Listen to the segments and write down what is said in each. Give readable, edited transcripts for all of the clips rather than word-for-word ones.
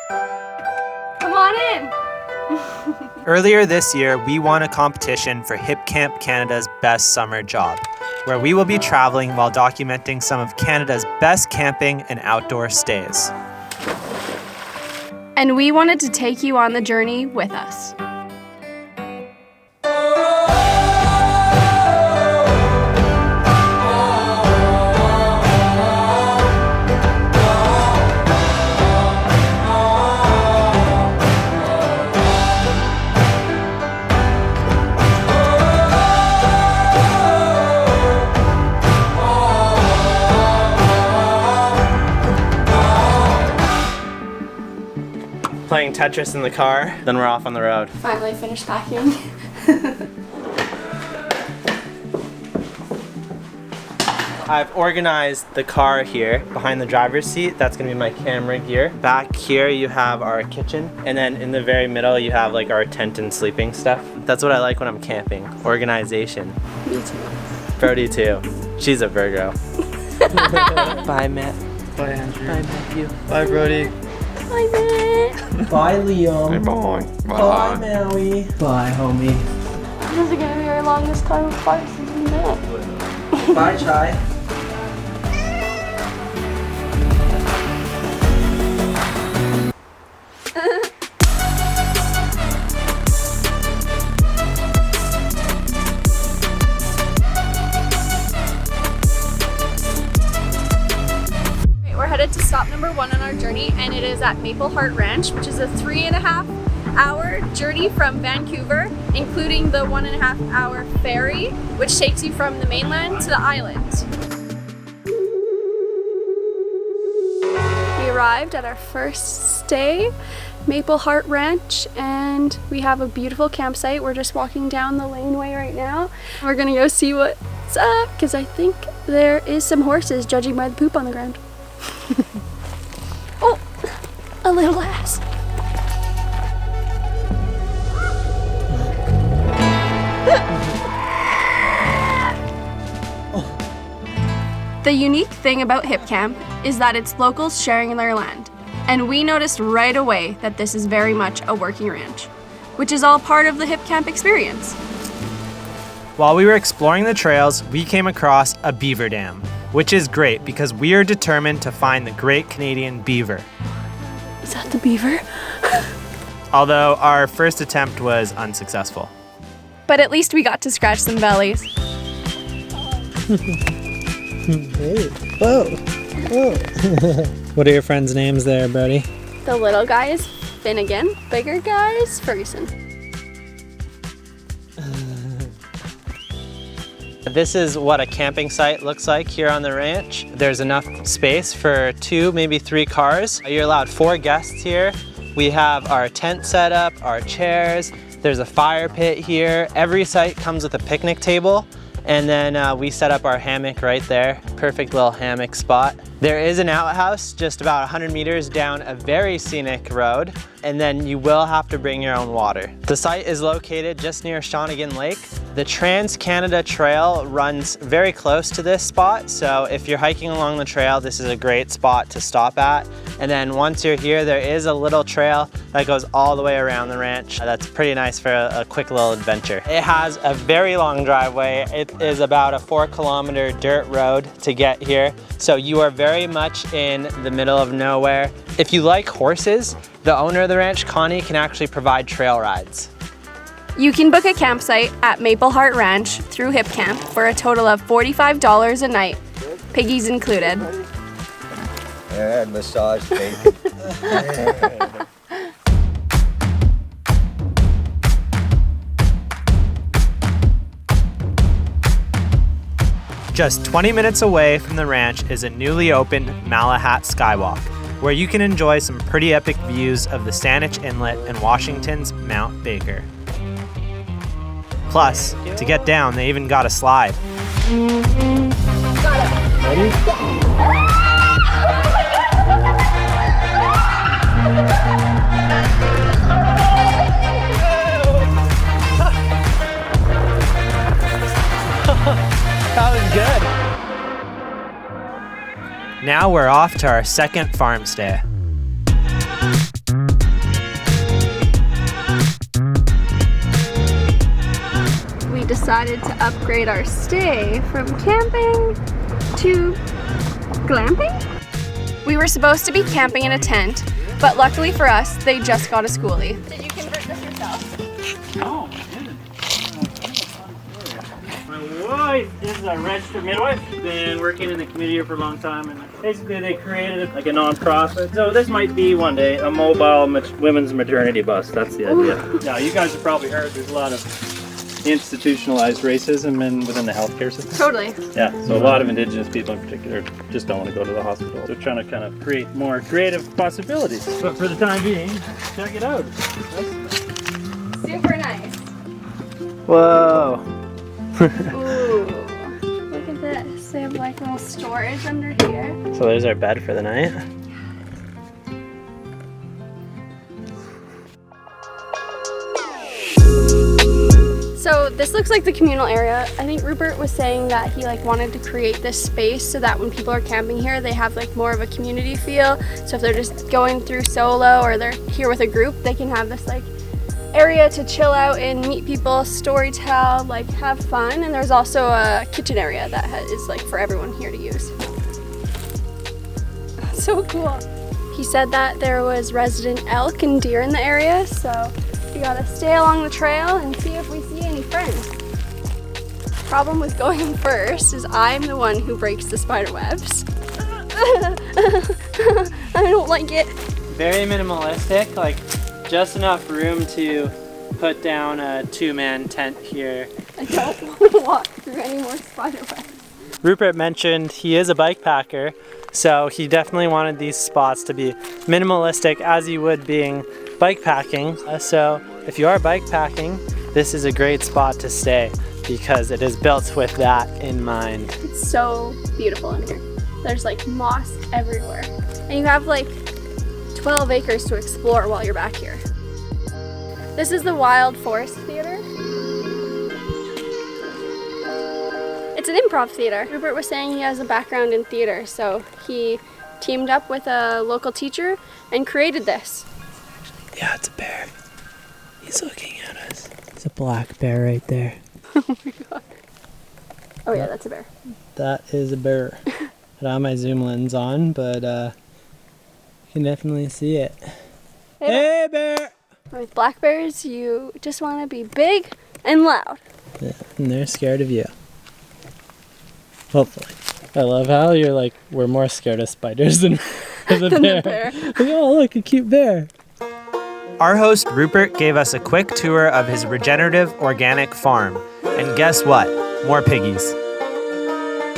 Come on in. Earlier this year, we won a competition for Hipcamp Canada's Best Summer Job, where we will be traveling while documenting some of Canada's best camping and outdoor stays. And we wanted to take you on the journey with us. Playing Tetris in the car, then we're off on the road. Finally finished packing. I've organized the car here behind the driver's seat. That's gonna be my camera gear. Back here you have our kitchen, and then in the very middle you have like our tent and sleeping stuff. That's what I like when I'm camping, organization. Me too. Brodie too. She's a Virgo. Bye, Matt. Bye, Andrew. Bye, Matthew. Bye, Brodie. Bye, Matt. Bye, Liam. Bye. Bye, Maui. Bye, homie. This is gonna be our longest time apart since we met. Bye, Chai. We're headed to stop number 1 on our journey, and it is at Maple Heart Ranch, which is a 3.5-hour journey from Vancouver, including the 1.5-hour ferry, which takes you from the mainland to the island. We arrived at our first stay, Maple Heart Ranch, and we have a beautiful campsite. We're just walking down the laneway right now. We're gonna go see what's up, because I think there is some horses, judging by the poop on the ground. Oh, a little ass. The unique thing about Hipcamp is that it's locals sharing in their land. And we noticed right away that this is very much a working ranch, which is all part of the Hipcamp experience. While we were exploring the trails, we came across a beaver dam, which is great because we are determined to find the great Canadian beaver. Is that the beaver? Although our first attempt was unsuccessful. But at least we got to scratch some bellies. Hey, whoa, whoa. What are your friends' names there, Brodie? The little guy is Finnegan, bigger guy is Ferguson. This is what a camping site looks like here on the ranch. There's enough space for 2, maybe 3 cars. You're allowed 4 guests here. We have our tent set up, our chairs. There's a fire pit here. Every site comes with a picnic table. And then we set up our hammock right there. Perfect little hammock spot. There is an outhouse just about 100 meters down a very scenic road, and then you will have to bring your own water. The site is located just near Shawnigan Lake. The Trans-Canada Trail runs very close to this spot, so if you're hiking along the trail, this is a great spot to stop at. And then once you're here, there is a little trail that goes all the way around the ranch. That's pretty nice for a quick little adventure. It has a very long driveway. It is about a 4-kilometer dirt road to get here, so you are very much in the middle of nowhere. If you like horses, the owner of the ranch, Connie, can actually provide trail rides. You can book a campsite at Maple Heart Ranch through Hipcamp for a total of $45 a night, piggies included. And massage baby. Just 20 minutes away from the ranch is a newly opened Malahat Skywalk, where you can enjoy some pretty epic views of the Saanich Inlet and Washington's Mount Baker. Plus, to get down, they even got a slide. Ready? That was good. Now we're off to our second farm stay. decided to upgrade our stay from camping to glamping? We were supposed to be camping in a tent, but luckily for us, they just got a Skoolie. Did you convert this yourself? No, I didn't. My wife is a registered midwife. Been working in the community here for a long time, and basically they created like a non-profit. So this might be one day a mobile women's maternity bus. That's the idea. Now you guys have probably heard there's a lot of institutionalized racism within the healthcare system. Totally. Yeah, so a lot of Indigenous people in particular just don't want to go to the hospital. They're trying to kind of create more creative possibilities. But for the time being, check it out. Super nice. Whoa. Ooh, look at this. They have like little storage under here. So there's our bed for the night. So this looks like the communal area. I think Rupert was saying that he like wanted to create this space so that when people are camping here, they have like more of a community feel. So if they're just going through solo or they're here with a group, they can have this like area to chill out and meet people, story tell, like have fun. And there's also a kitchen area that is like for everyone here to use. So cool. He said that there was resident elk and deer in the area, so we gotta stay along the trail and see if we see any friends. Problem with going first is I'm the one who breaks the spider webs. I don't like it. Very minimalistic, like just enough room to put down a 2-man tent here. I don't want to walk through any more spider webs. Rupert mentioned he is a bike packer, so he definitely wanted these spots to be minimalistic as you would being bike packing. So if you are bike packing, this is a great spot to stay because it is built with that in mind. It's so beautiful in here. There's like moss everywhere. And you have like 12 acres to explore while you're back here. This is the Wild Forest Theater. It's an improv theater. Rupert was saying he has a background in theater, so he teamed up with a local teacher and created this. Yeah, it's a bear. He's looking at us. It's a black bear right there. Oh my god. Oh yeah, that's a bear. That is a bear. I don't have my zoom lens on, but you can definitely see it. Hey bear! With black bears, you just want to be big and loud. Yeah, and they're scared of you. Hopefully. I love how you're like, we're more scared of spiders than the bear. The bear. Like, oh, look, a cute bear. Our host Rupert gave us a quick tour of his regenerative organic farm. And guess what? More piggies.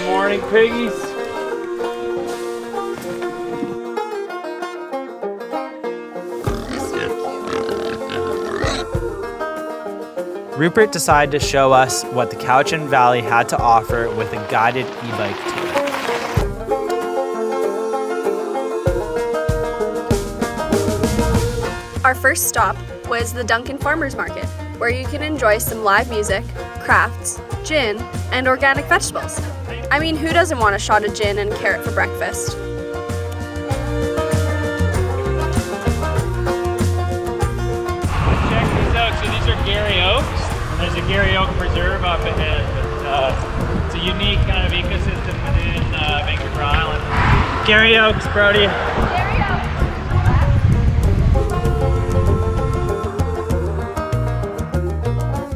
Morning, piggies. Rupert decided to show us what the Cowichan Valley had to offer with a guided e-bike tour. Our first stop was the Duncan Farmers Market, where you can enjoy some live music, crafts, gin, and organic vegetables. I mean, who doesn't want a shot of gin and carrot for breakfast? Check these out. So these are Gary Oaks. There's a Gary Oak Preserve up ahead. It's a unique kind of ecosystem within Vancouver Island. Gary Oaks, Brodie. Gary Oaks.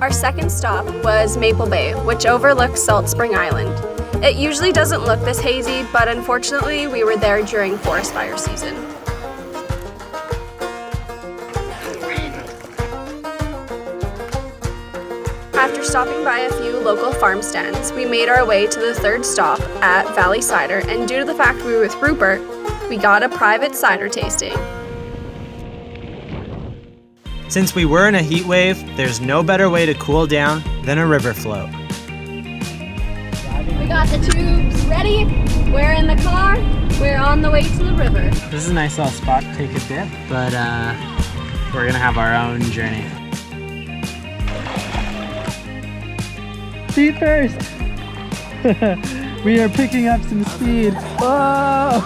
Our second stop was Maple Bay, which overlooks Salt Spring Island. It usually doesn't look this hazy, but unfortunately we were there during forest fire season. After stopping by a few local farm stands, we made our way to the third stop at Valley Cider, and due to the fact we were with Rupert, we got a private cider tasting. Since we were in a heat wave, there's no better way to cool down than a river float. We got the tubes ready, we're in the car, we're on the way to the river. This is a nice little spot to take a dip, but we're gonna have our own journey. Feet first! We are picking up some speed. Whoa!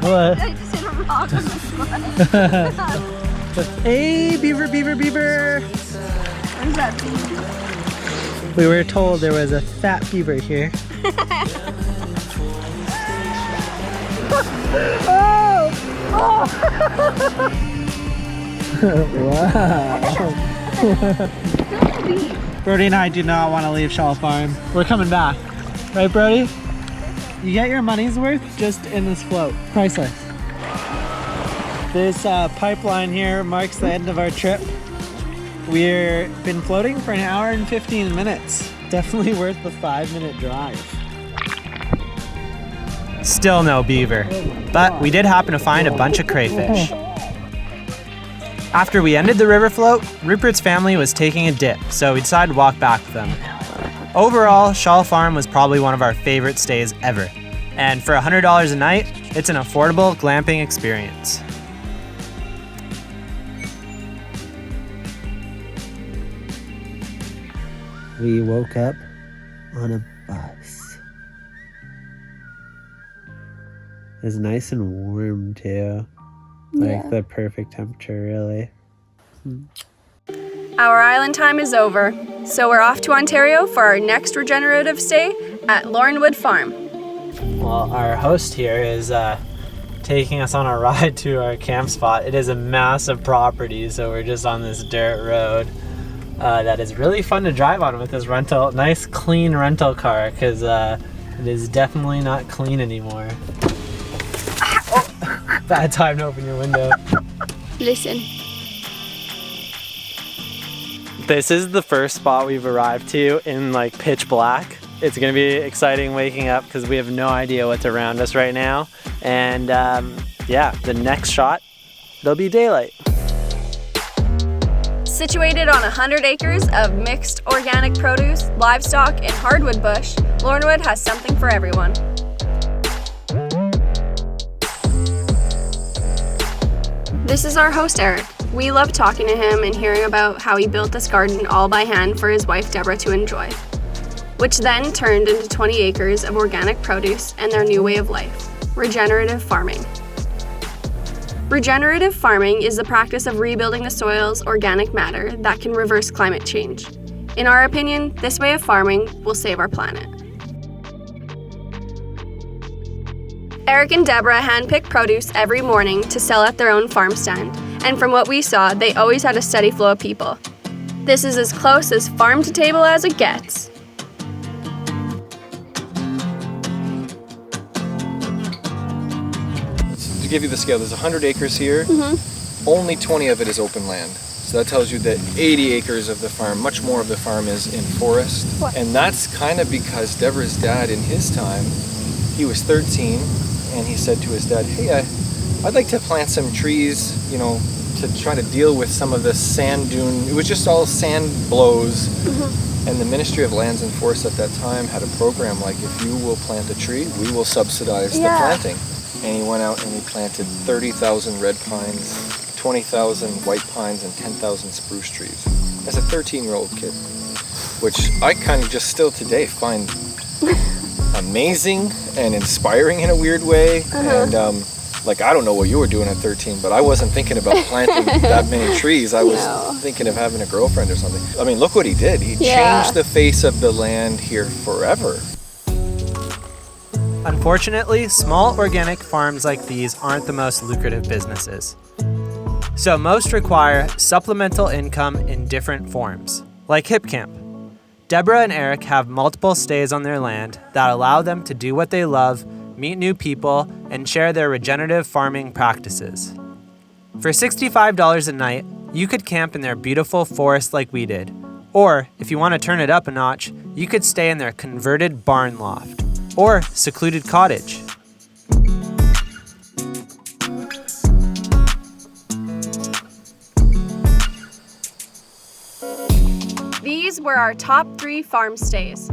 What? I just hit a rock on the spot. Hey, beaver, beaver, beaver! What is that? We were told there was a fat beaver here. Wow. Brodie and I do not want to leave Shawl Farm. We're coming back. Right, Brodie? You get your money's worth just in this float. Priceless. This pipeline here marks the end of our trip. We've been floating for an hour and 15 minutes. Definitely worth the 5-minute drive. Still no beaver, but we did happen to find a bunch of crayfish. After we ended the river float, Rupert's family was taking a dip, so we decided to walk back with them. Overall, Shawl Farm was probably one of our favorite stays ever. And for $100 a night, it's an affordable glamping experience. We woke up on a bus. It's nice and warm too. Like the perfect temperature, really. Our island time is over, so we're off to Ontario for our next regenerative stay at Laurenwood Farm. Well, our host here is taking us on a ride to our camp spot. It is a massive property, so we're just on this dirt road that is really fun to drive on with this nice clean rental car, because it is definitely not clean anymore. Bad time to open your window. Listen. This is the first spot we've arrived to in like pitch black. It's gonna be exciting waking up because we have no idea what's around us right now. And yeah, the next shot, there'll be daylight. Situated on 100 acres of mixed organic produce, livestock, and hardwood bush, Laurenwood has something for everyone. This is our host, Eric. We love talking to him and hearing about how he built this garden all by hand for his wife, Deborah, to enjoy, which then turned into 20 acres of organic produce and their new way of life, regenerative farming. Regenerative farming is the practice of rebuilding the soil's organic matter that can reverse climate change. In our opinion, this way of farming will save our planet. Eric and Deborah handpick produce every morning to sell at their own farm stand, and from what we saw, they always had a steady flow of people. This is as close as farm to table as it gets. To give you the scale, there's 100 acres here. Only 20 of it is open land. So that tells you that 80 acres of the farm, much more of the farm, is in forest. What? And that's kind of because Deborah's dad, in his time, he was 13, and he said to his dad, hey, I'd like to plant some trees, you know, to try to deal with some of the sand dune. It was just all sand blows. And the Ministry of Lands and Forests at that time had a program like, if you will plant a tree, we will subsidize the planting. And he went out and he planted 30,000 red pines, 20,000 white pines, and 10,000 spruce trees. As a 13-year-old kid, which I kind of just still today find amazing and inspiring in a weird way. And like, I don't know what you were doing at 13, but I wasn't thinking about planting that many trees. I was thinking of having a girlfriend or something. I mean, look what he did. He changed the face of the land here forever. Unfortunately, small organic farms like these aren't the most lucrative businesses. So most require supplemental income in different forms, like Hipcamp. Deborah and Eric have multiple stays on their land that allow them to do what they love, meet new people, and share their regenerative farming practices. For $65 a night, you could camp in their beautiful forest like we did. Or, if you want to turn it up a notch, you could stay in their converted barn loft or secluded cottage. These were our top 3 farm stays.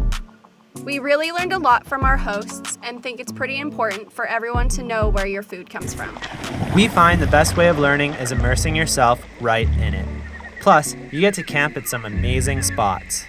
We really learned a lot from our hosts and think it's pretty important for everyone to know where your food comes from. We find the best way of learning is immersing yourself right in it. Plus, you get to camp at some amazing spots.